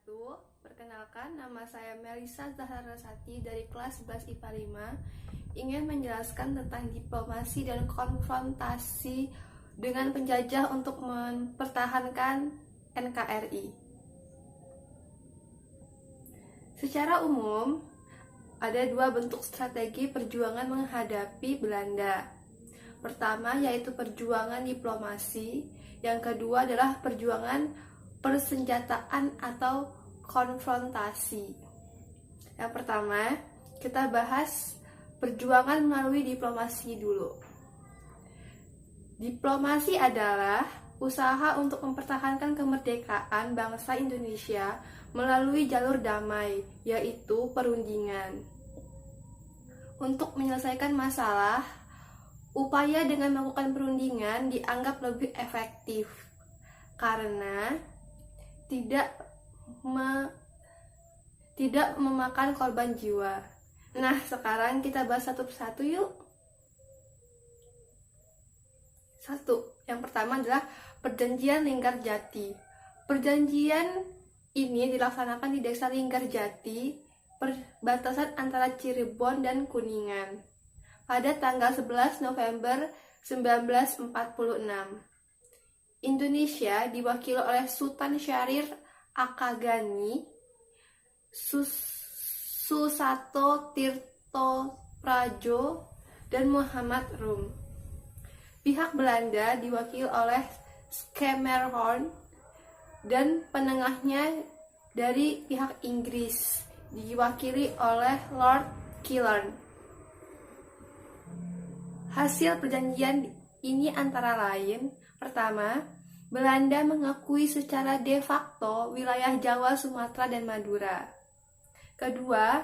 wabarakatuh. Perkenalkan, nama saya Melisa Zaharasati dari kelas 11 IPA 5. Ingin menjelaskan tentang diplomasi dan konfrontasi dengan penjajah untuk mempertahankan NKRI. Secara umum, ada dua bentuk strategi perjuangan menghadapi Belanda. Pertama yaitu perjuangan diplomasi, yang kedua adalah perjuangan persenjataan atau konfrontasi. Yang pertama, kita bahas perjuangan melalui diplomasi dulu. Diplomasi adalah usaha untuk mempertahankan kemerdekaan bangsa Indonesia melalui jalur damai, yaitu perundingan. Untuk menyelesaikan masalah, upaya dengan melakukan perundingan dianggap lebih efektif karena tidak memakan korban jiwa. Nah, sekarang kita bahas satu persatu yuk. Yang pertama adalah Perjanjian Linggarjati. Perjanjian ini dilaksanakan di Desa Linggarjati, perbatasan antara Cirebon dan Kuningan, pada tanggal 11 November 1946. Indonesia diwakili oleh Sultan Syahrir Akagani, Susato Tirto Prajo, dan Muhammad Rum. Pihak Belanda diwakili oleh Schermerhorn, dan penengahnya dari pihak Inggris diwakili oleh Lord Killern. Hasil perjanjian ini antara lain: pertama, Belanda mengakui secara de facto wilayah Jawa, Sumatera, dan Madura. Kedua,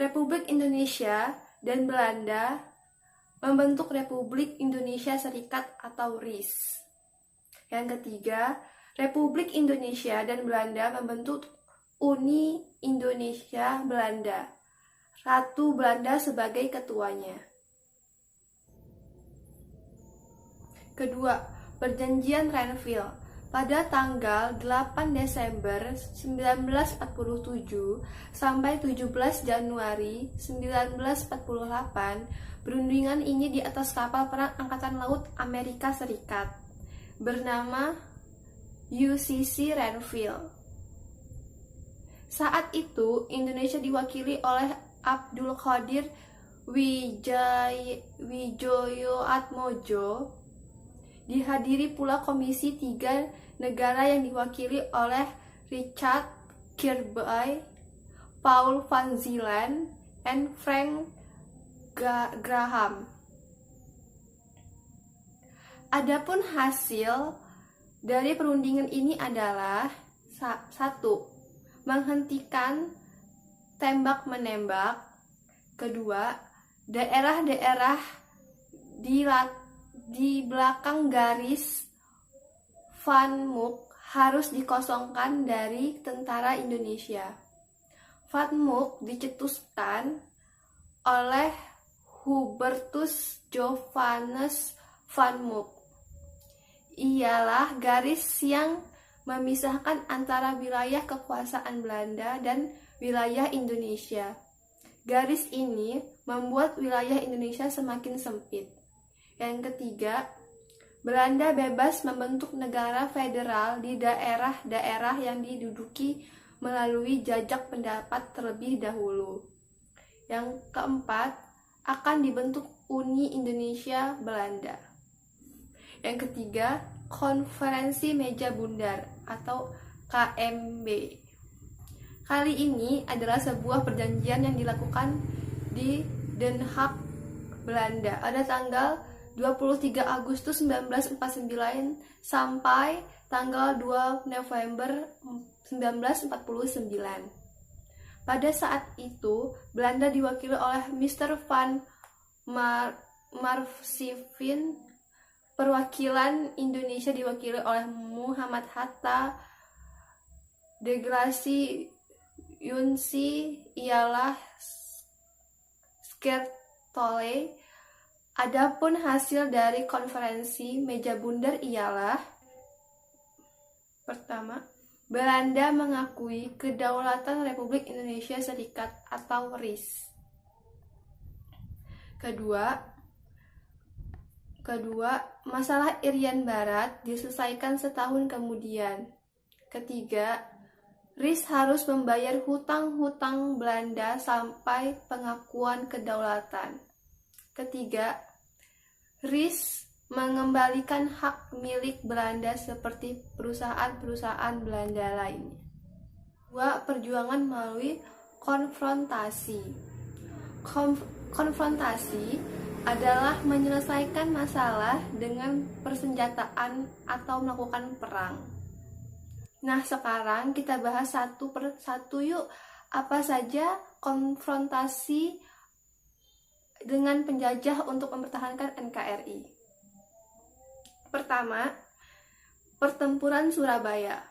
Republik Indonesia dan Belanda membentuk Republik Indonesia Serikat atau RIS. Yang ketiga, Republik Indonesia dan Belanda membentuk Uni Indonesia Belanda, Ratu Belanda sebagai ketuanya. Kedua, Perjanjian Renville. Pada tanggal 8 Desember 1947 sampai 17 Januari 1948, perundingan ini di atas kapal perang Angkatan Laut Amerika Serikat bernama UCC Renville. Saat itu, Indonesia diwakili oleh Abdul Qadir Widjojoatmojo. Dihadiri pula Komisi 3 negara yang diwakili oleh Richard Kirby, Paul van Zeeland, dan Frank Graham. Adapun hasil dari perundingan ini adalah: 1. Menghentikan tembak-menembak. Kedua, daerah-daerah di belakang garis Van Mook harus dikosongkan dari tentara Indonesia. Van Mook dicetuskan oleh Hubertus Johannes Van Mook. Ialah garis yang memisahkan antara wilayah kekuasaan Belanda dan wilayah Indonesia. Garis ini membuat wilayah Indonesia semakin sempit. Yang ketiga, Belanda bebas membentuk negara federal di daerah-daerah yang diduduki melalui jajak pendapat terlebih dahulu. Yang keempat, akan dibentuk Uni Indonesia Belanda. Yang ketiga, Konferensi Meja Bundar atau KMB. Kali ini adalah sebuah perjanjian yang dilakukan di Den Haag, Belanda pada tanggal 23 Agustus 1949 sampai tanggal 2 November 1949. Pada saat itu, Belanda diwakili oleh Mr. van Marsieven. Perwakilan Indonesia diwakili oleh Muhammad Hatta. Delegasi Yunsi ialah Skertole. Adapun hasil dari konferensi meja bundar ialah: pertama, Belanda mengakui Kedaulatan Republik Indonesia Serikat atau RIS. Kedua, masalah Irian Barat diselesaikan setahun kemudian. Ketiga, RIS harus membayar hutang-hutang Belanda sampai pengakuan kedaulatan. Ketiga, RIS mengembalikan hak milik Belanda seperti perusahaan-perusahaan Belanda lainnya. Dua, perjuangan melalui konfrontasi. Konfrontasi adalah menyelesaikan masalah dengan persenjataan atau melakukan perang. Nah, sekarang kita bahas satu per satu yuk. Apa saja konfrontasi dengan penjajah untuk mempertahankan NKRI? Pertama, pertempuran Surabaya.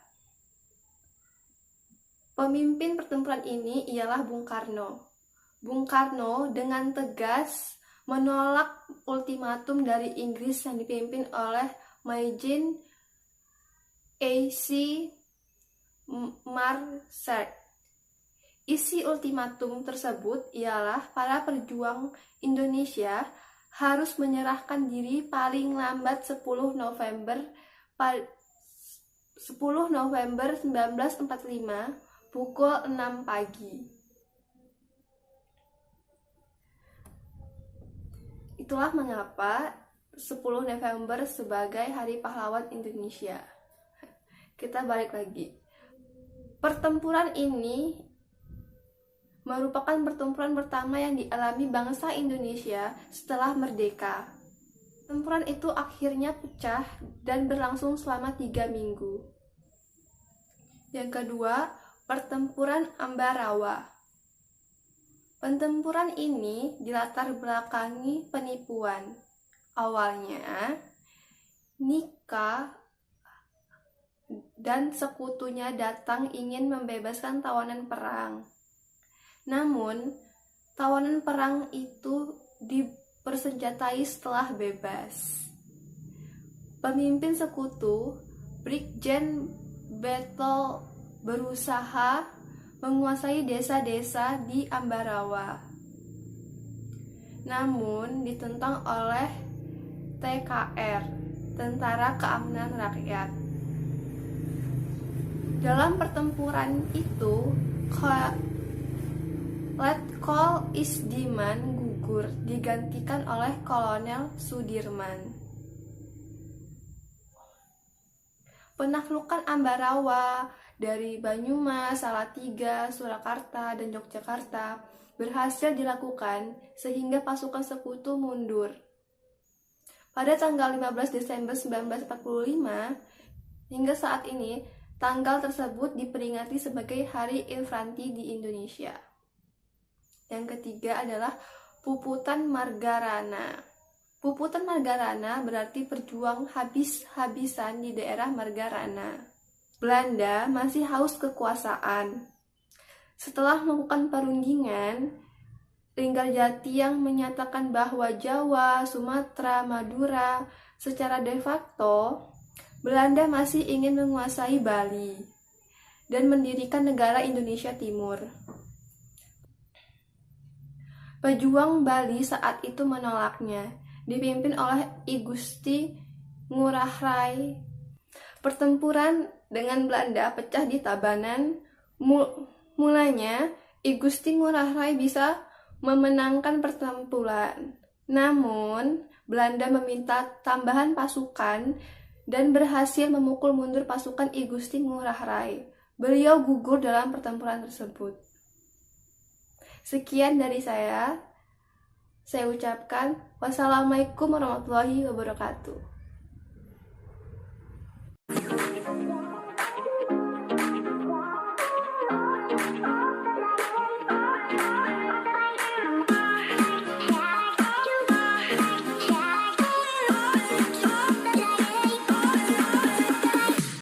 Pemimpin pertempuran ini ialah Bung Karno. Bung Karno dengan tegas menolak ultimatum dari Inggris yang dipimpin oleh Majen A.C. Marshall. Isi ultimatum tersebut ialah para pejuang Indonesia harus menyerahkan diri paling lambat 10 November 1945 pukul 6 pagi. Itulah mengapa 10 November sebagai Hari Pahlawan Indonesia. Kita balik lagi. Pertempuran ini merupakan pertempuran pertama yang dialami bangsa Indonesia setelah merdeka. Pertempuran itu akhirnya pecah dan berlangsung selama 3 minggu. Yang kedua, pertempuran Ambarawa. Pertempuran ini dilatar belakangi penipuan. Awalnya, Nika dan sekutunya datang ingin membebaskan tawanan perang. Namun, tawanan perang itu dipersenjatai setelah bebas. Pemimpin sekutu, Brigjen Battle, berusaha menguasai desa-desa di Ambarawa. Namun ditentang oleh TKR, Tentara Keamanan Rakyat. Dalam pertempuran itu, Letkol Isdiman gugur digantikan oleh Kolonel Sudirman. Penaklukan Ambarawa dari Banyumas, Salatiga, Surakarta, dan Yogyakarta berhasil dilakukan sehingga pasukan sekutu mundur. Pada tanggal 15 Desember 1945, hingga saat ini, tanggal tersebut diperingati sebagai Hari Infanti di Indonesia. Yang ketiga adalah Puputan Margarana. Puputan Margarana berarti perjuang habis-habisan di daerah Margarana. Belanda masih haus kekuasaan. Setelah melakukan perundingan, Linggarjati yang menyatakan bahwa Jawa, Sumatera, Madura secara de facto Belanda masih ingin menguasai Bali dan mendirikan negara Indonesia Timur. Pejuang Bali saat itu menolaknya, dipimpin oleh I Gusti Ngurah Rai. Pertempuran dengan Belanda pecah di Tabanan. Mulanya, I Gusti Ngurah Rai bisa memenangkan pertempuran. Namun, Belanda meminta tambahan pasukan dan berhasil memukul mundur pasukan I Gusti Ngurah Rai. Beliau gugur dalam pertempuran tersebut. Sekian dari saya ucapkan wassalamualaikum warahmatullahi wabarakatuh.